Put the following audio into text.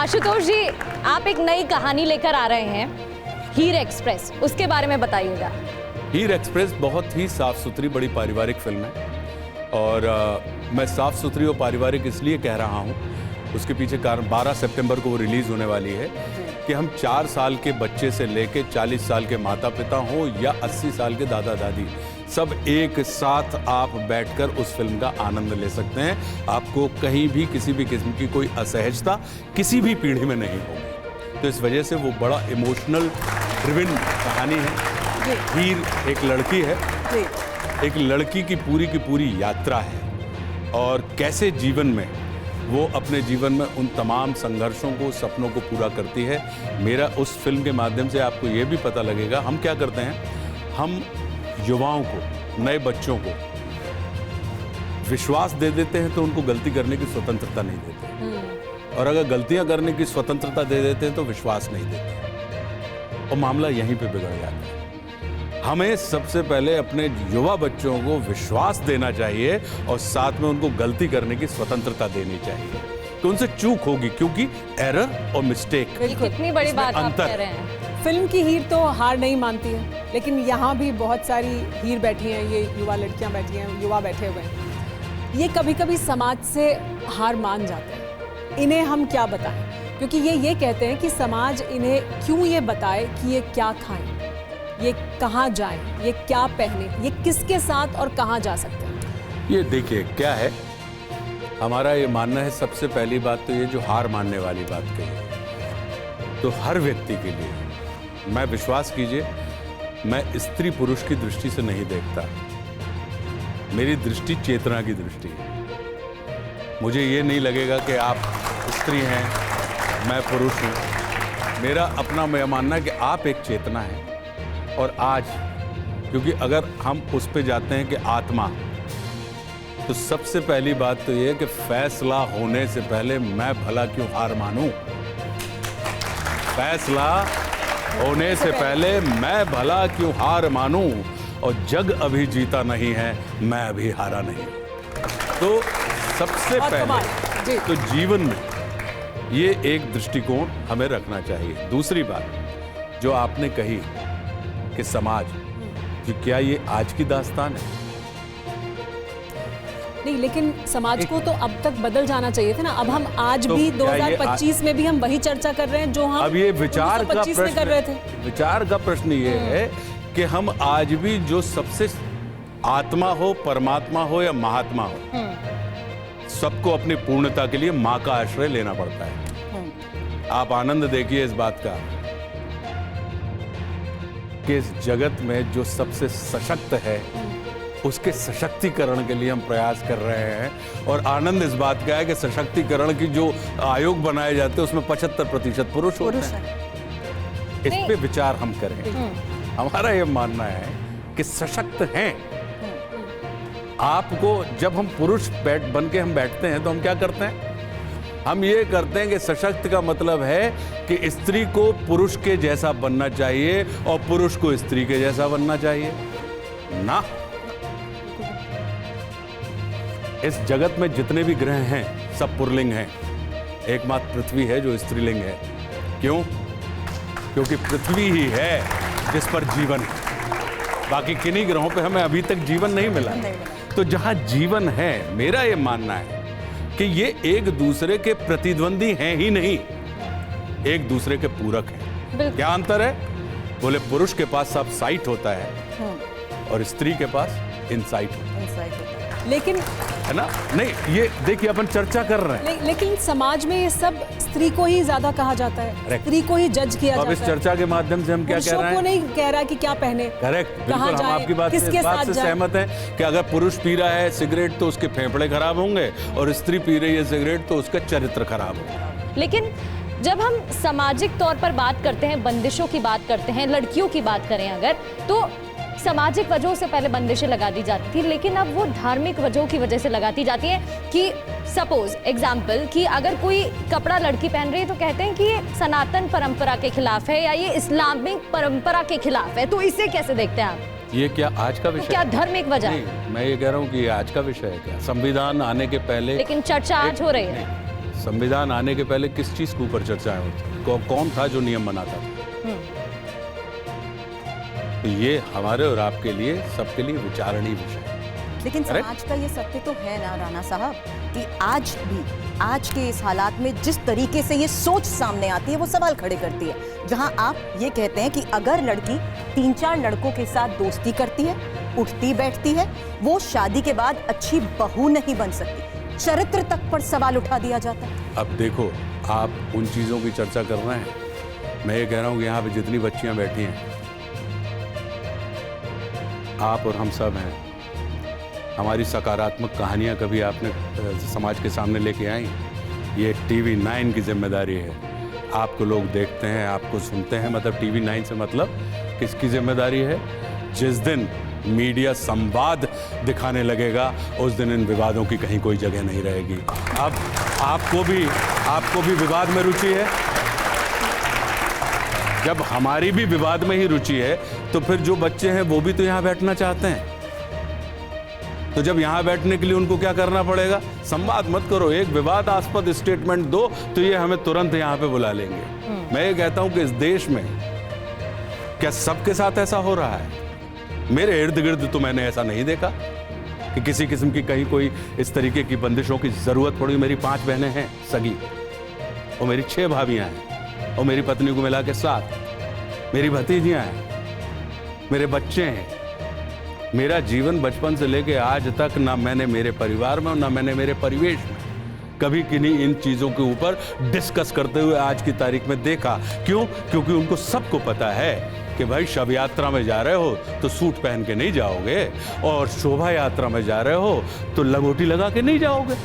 आशुतोष जी, आप एक नई कहानी लेकर आ रहे हैं, हीर एक्सप्रेस, उसके बारे में बताइएगा। हीर एक्सप्रेस बहुत ही साफ सुथरी बड़ी पारिवारिक फिल्म है और मैं साफ सुथरी और पारिवारिक इसलिए कह रहा हूँ, उसके पीछे कारण 12 सितंबर को वो रिलीज होने वाली है कि हम 4 साल के बच्चे से लेके 40 साल के माता पिता हों या 80 साल के दादा दादी, सब एक साथ आप बैठकर उस फिल्म का आनंद ले सकते हैं। आपको कहीं भी किसी भी किस्म की कोई असहजता किसी भी पीढ़ी में नहीं होगी। तो इस वजह से वो बड़ा इमोशनल ड्रिवन कहानी है। हीर एक लड़की है, एक लड़की की पूरी यात्रा है और कैसे जीवन में वो अपने जीवन में उन तमाम संघर्षों को, सपनों को पूरा करती है। मेरा उस फिल्म के माध्यम से आपको ये भी पता लगेगा, हम क्या करते हैं, हम युवाओं को, नए बच्चों को विश्वास दे देते हैं तो उनको गलती करने की स्वतंत्रता नहीं देते, और अगर गलतियां करने की स्वतंत्रता दे देते हैं तो विश्वास नहीं देते, और मामला यहीं पे बिगड़ जाता है। हमें सबसे पहले अपने युवा बच्चों को विश्वास देना चाहिए और साथ में उनको गलती करने की स्वतंत्रता देनी चाहिए, तो उनसे चूक होगी, क्योंकि एरर और मिस्टेक कितनी बड़ी बात आप कह रहे हैं। फिल्म की हीर तो हार नहीं मानती है, लेकिन यहाँ भी बहुत सारी हीर बैठी हैं, ये युवा लड़कियाँ बैठी हैं, युवा बैठे हुए हैं। ये कभी कभी समाज से हार मान जाते हैं। इन्हें हम क्या बताएं, क्योंकि ये कहते हैं कि समाज इन्हें क्यों ये बताए कि ये क्या खाएं, ये कहाँ जाएं, ये क्या पहने, ये किसके साथ और कहाँ जा सकते हैं। ये देखिए क्या है, हमारा ये मानना है, सबसे पहली बात तो ये जो हार मानने वाली बात कही है, तो हर व्यक्ति के लिए, मैं विश्वास कीजिए, मैं स्त्री पुरुष की दृष्टि से नहीं देखता, मेरी दृष्टि चेतना की दृष्टि है। मुझे ये नहीं लगेगा कि आप स्त्री हैं, मैं पुरुष हूँ। मेरा अपना मैं मानना है कि आप एक चेतना है, और आज क्योंकि अगर हम उस पे जाते हैं कि आत्मा, तो सबसे पहली बात तो ये है कि फैसला होने से पहले मैं भला क्यों हार मानूं। फैसला होने से पहले मैं भला क्यों हार मानूं, और जग अभी जीता नहीं है, मैं अभी हारा नहीं। तो सबसे पहले तो जीवन में ये एक दृष्टिकोण हमें रखना चाहिए। दूसरी बात जो आपने कही कि समाज, कि क्या ये आज की दास्तान है? नहीं, लेकिन समाज को तो अब तक बदल जाना चाहिए था ना। अब हम आज भी 2025 में भी हम वही चर्चा कर रहे हैं जो हम अब ये विचार का प्रश्न कर रहे थे। विचार का प्रश्न ये है कि हम आज भी जो सबसे आत्मा हो, परमात्मा हो या महात्मा हो, सबको अपनी पूर्णता के लिए माँ का आश्रय लेना पड़ता है। आप आनंद देखिए इस बात का कि इस जगत में जो सबसे सशक्त है, उसके सशक्तिकरण के लिए हम प्रयास कर रहे हैं, और आनंद इस बात का है कि सशक्तिकरण की जो आयोग बनाए जाते हैं उसमें 75% पुरुष होते हैं। इस पे विचार हम करें। हमारा ये मानना है कि सशक्त हैं। आपको जब हम पुरुष बन के हम बैठते हैं तो हम क्या करते हैं, हम ये करते हैं कि सशक्त का मतलब है कि स्त्री को पुरुष के जैसा बनना चाहिए और पुरुष को स्त्री के जैसा बनना चाहिए ना। इस जगत में जितने भी ग्रह हैं सब पुल्लिंग हैं, एकमात्र पृथ्वी है जो स्त्रीलिंग है। क्यों? क्योंकि पृथ्वी ही है जिस पर जीवन है, बाकी किन्हीं ग्रहों पे हमें अभी तक जीवन नहीं मिला। तो जहां जीवन है, मेरा ये मानना है कि ये एक दूसरे के प्रतिद्वंदी हैं ही नहीं, एक दूसरे के पूरक हैं। क्या अंतर है? बोले पुरुष के पास सब साइट होता है और स्त्री के पास इनसाइट होता है। लेकिन है ना, नहीं ये देखिए अपन चर्चा कर रहे हैं। लेकिन समाज में ये सब स्त्री को ही ज्यादा कहा जाता है, स्त्री को ही जज किया जाता है। अब इस चर्चा के माध्यम से हम क्या कह रहे हैं, को नहीं कह रहा कि क्या पहने। करेक्ट, बिल्कुल हम आपकी बात से सहमत हैं कि अगर पुरुष पी रहा है सिगरेट तो उसके फेफड़े खराब होंगे, और स्त्री पी रही है सिगरेट तो उसका चरित्र खराब होगा। लेकिन जब हम सामाजिक तौर पर बात करते हैं, बंदिशों की बात करते हैं, लड़कियों की बात करें अगर, तो सामाजिक वजहों से पहले बंदिशें लगा दी जाती थी, लेकिन अब वो धार्मिक वजहों की वजह से लगाती जाती है। कि सपोज एग्जाम्पल कि अगर कोई कपड़ा लड़की पहन रही है तो कहते हैं कि ये सनातन परंपरा के खिलाफ है या ये इस्लामिक परंपरा के खिलाफ है, तो इसे कैसे देखते हैं आप? ये क्या आज का विषय? क्या धार्मिक वजह है? मैं ये कह रहा हूँ कि ये आज का विषय है क्या? संविधान आने के पहले लेकिन चर्चा आज हो रही है। संविधान आने के पहले किस चीज के ऊपर चर्चाएं होती, कौन था जो नियम बनाता था? तो ये हमारे और आपके लिए, सबके लिए विचारणीय विषय है। लेकिन समाज का ये सत्य तो है ना राणा साहब कि आज भी, आज के इस हालात में जिस तरीके से ये सोच सामने आती है वो सवाल खड़े करती है। जहां आप ये कहते हैं कि अगर लड़की 3-4 लड़कों के साथ दोस्ती करती है, उठती बैठती है, वो शादी के बाद अच्छी बहू नहीं बन सकती, चरित्र तक पर सवाल उठा दिया जाता है। अब देखो, आप उन चीजों की चर्चा कर रहे हैं, मैं ये कह रहा हूँ कि यहाँ पे जितनी बच्चियां बैठी हैं, आप और हम सब हैं, हमारी सकारात्मक कहानियां कभी आपने समाज के सामने लेके आई? ये TV 9 की जिम्मेदारी है। आपको लोग देखते हैं, आपको सुनते हैं, मतलब TV 9 से मतलब किसकी जिम्मेदारी है? जिस दिन मीडिया संवाद दिखाने लगेगा, उस दिन इन विवादों की कहीं कोई जगह नहीं रहेगी। अब आपको भी विवाद में रुचि है। जब हमारी भी विवाद में ही रुचि है, तो फिर जो बच्चे हैं वो भी तो यहाँ बैठना चाहते हैं। तो जब यहाँ बैठने के लिए उनको क्या करना पड़ेगा? संवाद मत करो, एक विवादास्पद स्टेटमेंट दो तो ये हमें तुरंत यहाँ पे बुला लेंगे। मैं ये कहता हूँ कि इस देश में क्या सबके साथ ऐसा हो रहा है? मेरे इर्द गिर्द तो मैंने ऐसा नहीं देखा कि किसी किस्म की कहीं कोई इस तरीके की बंदिशों की जरूरत पड़ी। मेरी 5 बहनें हैं सगी, और मेरी 6 भाभियां हैं, और मेरी पत्नी को मिला के 7, मेरी भतीजियां हैं, मेरे बच्चे हैं। मेरा जीवन बचपन से लेके आज तक ना मैंने मेरे परिवार में, ना मैंने मेरे परिवेश में कभी किन्हीं इन चीजों के ऊपर डिस्कस करते हुए आज की तारीख में देखा। क्यों? क्योंकि उनको सबको पता है कि भाई शव यात्रा में जा रहे हो तो सूट पहन के नहीं जाओगे, और शोभा यात्रा में जा रहे हो तो लंगोटी लगा के नहीं जाओगे।